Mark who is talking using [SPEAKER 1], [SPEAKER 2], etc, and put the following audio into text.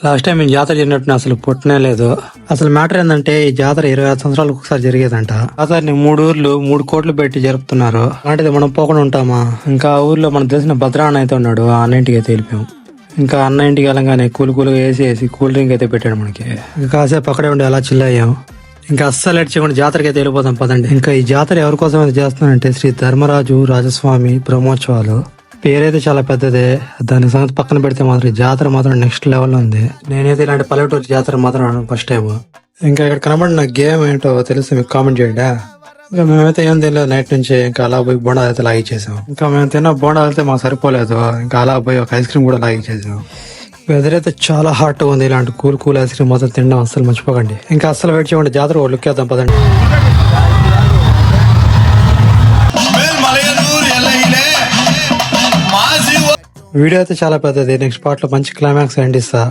[SPEAKER 1] Last time ఈ జాతర జరిగినట్టు అసలు పుట్టనే లేదు. అసలు మ్యాటర్ ఏంటంటే ఈ జాతర 25 సంవత్సరాలకు ఒకసారి జరిగేదంట. జాతరని 3 ఊర్లు 3 కోట్లు పెట్టి జరుపుతున్నారు. అలాంటిది మనం పోకుండా ఉంటామా? ఇంకా ఆ ఊర్లో మనకు తెలిసిన భద్రా అన్న అయితే ఉన్నాడు. ఆ అన్న ఇంటికి అయితే వెళ్ళిపోయాం. ఇంకా అన్న ఇంటికి వెళ్ళగానే కూల్ వేసి కూల్ డ్రింక్ అయితే పెట్టాడు మనకి. ఇంకా కాసేపు అక్కడే ఉండి అలా చిల్ అయ్యాం. ఇంకా అస్సలు లేట్ చేయకుండా జాతరకి అయితే వెళ్ళిపోతాం పదండి. ఇంకా ఈ జాతర ఎవరి కోసం అయితే చేస్తున్నానంటే శ్రీ ధర్మరాజు రాజస్వామి బ్రహ్మోత్సవాలు. పేరైతే చాలా పెద్దదే. దాని సంగతి పక్కన పెడితే మాత్రం ఈ జాతర మాత్రం నెక్స్ట్ లెవెల్ ఉంది. నేనైతే ఇలాంటి పల్లెటూరు జాతర మాత్రం ఫస్ట్ టైం. ఇంకా ఇక్కడ కనబడిన గేమ్ ఏంటో తెలిస్తే మీకు కామెంట్ చేయండి. ఇంకా మేమైతే ఏం తెలియదు నైట్ నుంచి. ఇంకా అలా పోయి బోండాలు అయితే లాగిచ్చేసాం. ఇంకా మేము తిన్న బోండాలు అయితే మాకు సరిపోలేదు. ఇంకా అలా పోయి ఒక ఐస్ క్రీమ్ కూడా లాగిచ్చేసాం. వెదర్ అయితే చాలా హాట్ ఉంది. ఇలాంటి కూల్ ఐస్ క్రీమ్ మొత్తం తినడం అస్సలు మర్చిపోకండి. ఇంకా అస్సలు వెయిట్ చేయండి, జాతర లుక్ వేద్దాం పదండి. వీడియో అయితే చాలా పెద్దది. నెక్స్ట్ పార్ట్ లో మంచి క్లైమాక్స్ ఎండ్ ఇస్తా.